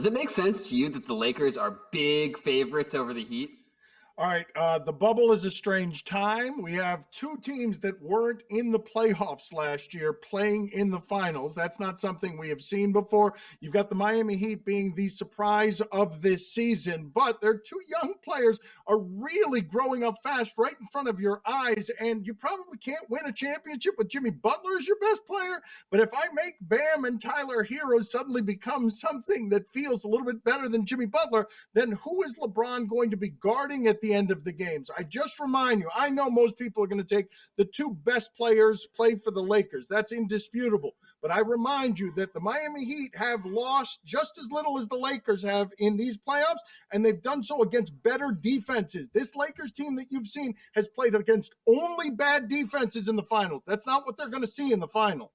Does it make sense to you that the Lakers are big favorites over the Heat? All right, the bubble is a strange time. We have two teams that weren't in the playoffs last year playing in the finals. That's not something we have seen before. You've got the Miami Heat being the surprise of this season, but their two young players are really growing up fast right in front of your eyes, and you probably can't win a championship with Jimmy Butler as your best player. But if I make Bam and Tyler Hero suddenly become something that feels a little bit better than Jimmy Butler, then who is LeBron going to be guarding at the end of the games? I just remind you, I know most people are going to take the two best players play for the Lakers. That's indisputable. But I remind you that the Miami Heat have lost just as little as the Lakers have in these playoffs, and they've done so against better defenses. This Lakers team that you've seen has played against only bad defenses in the finals. That's not what they're going to see in the finals.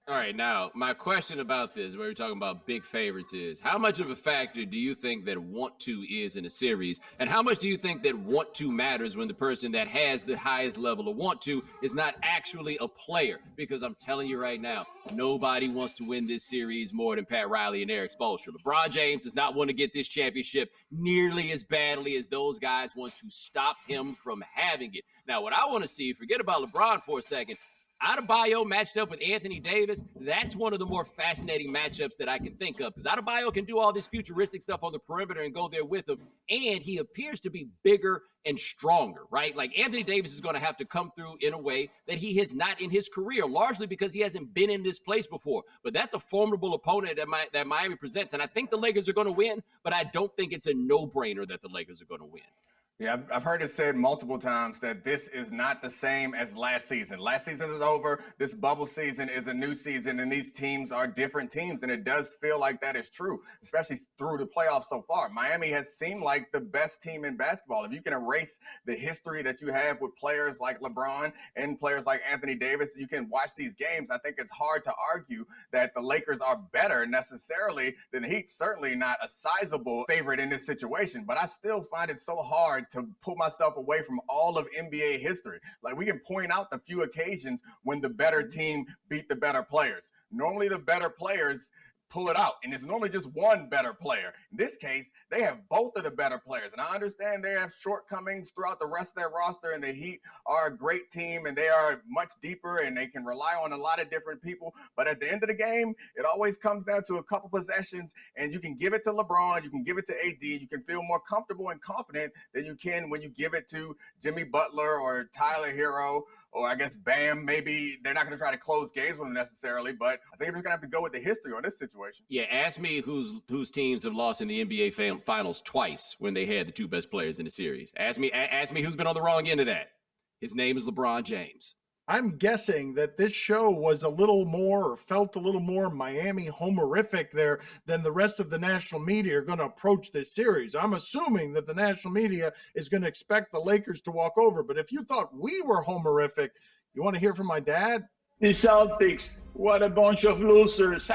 All right, now, my question about this, where we're talking about big favorites, is how much of a factor do you think that want to is in a series? And how much do you think that want to matters when the person that has the highest level of want to is not actually a player? Because I'm telling you right now, nobody wants to win this series more than Pat Riley and Eric Spoelstra. LeBron James does not want to get this championship nearly as badly as those guys want to stop him from having it. Now, what I want to see, forget about LeBron for a second, Adebayo matched up with Anthony Davis, that's one of the more fascinating matchups that I can think of, because Adebayo can do all this futuristic stuff on the perimeter and go there with him, and he appears to be bigger and stronger, right? Like Anthony Davis is going to have to come through in a way that he has not in his career, largely because he hasn't been in this place before. But that's a formidable opponent that Miami presents, and I think the Lakers are going to win, but I don't think it's a no-brainer that the Lakers are going to win. Yeah, I've heard it said multiple times that this is not the same as last season. Last season is over. This bubble season is a new season, and these teams are different teams, and it does feel like that is true, especially through the playoffs so far. Miami has seemed like the best team in basketball. If you can erase the history that you have with players like LeBron and players like Anthony Davis, you can watch these games. I think it's hard to argue that the Lakers are better necessarily than the Heat. Certainly not a sizable favorite in this situation, but I still find it so hard to pull myself away from all of NBA history. Like, we can point out the few occasions when the better team beat the better players. Normally the better players pull it out, and it's normally just one better player. In this case, they have both of the better players, and I understand they have shortcomings throughout the rest of their roster, and the Heat are a great team, and they are much deeper, and they can rely on a lot of different people, but at the end of the game, it always comes down to a couple possessions, and you can give it to LeBron, you can give it to AD, you can feel more comfortable and confident than you can when you give it to Jimmy Butler or Tyler Hero, or I guess Bam. Maybe they're not going to try to close games with him necessarily, but I think they're just going to have to go with the history on this situation. Yeah, ask me whose teams have lost in the NBA finals twice when they had the two best players in the series. Ask me who's been on the wrong end of that. His name is LeBron James. I'm guessing that this show was a little more, or felt a little more Miami homerific there than the rest of the national media are going to approach this series. I'm assuming that the national media is going to expect the Lakers to walk over. But if you thought we were homerific, you want to hear from my dad? The Celtics, what a bunch of losers.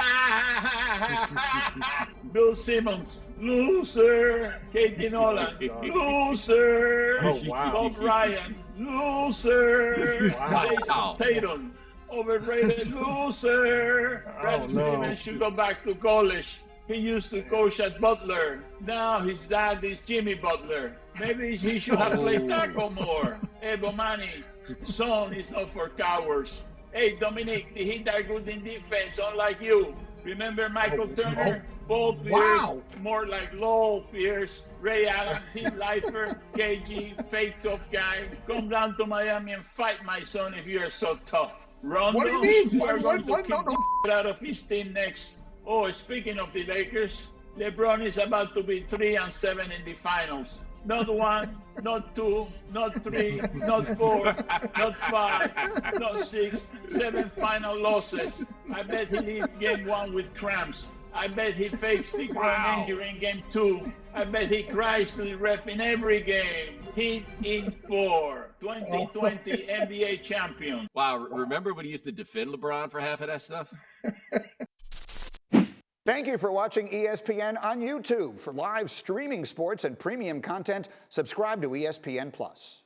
Bill Simmons, loser. Katie Nolan, loser. Oh, wow. Bob Ryan, loser. Wow. Jason Tatum, overrated loser. Brad Stevens should go back to college. He used to coach at Butler. Now his dad is Jimmy Butler. Maybe he should have played tackle more. Hey, Bomani, son is not for cowards. Hey, Domonique, the Heat are good in defense, unlike you. Remember Michael Turner? Paul Pierce, more like Lowell Pierce, Ray Allen, Tim Leifer, KG, fake tough guy. Come down to Miami and fight, my son, if you are so tough. Rondo, what do you mean? we're going to kick the out of his team next. Oh, speaking of the Lakers, LeBron is about to be 3-7 in the finals. Not 1, not 2, not 3, not 4, not 5, not 6, 7 final losses. I bet he leaves game 1 with cramps. I bet he fakes the groin injury in game 2. I bet he cries to the ref in every game. Heat in 4, 2020 NBA champion. Wow, remember when he used to defend LeBron for half of that stuff? Thank you for watching ESPN on YouTube. For live streaming sports and premium content, subscribe to ESPN+.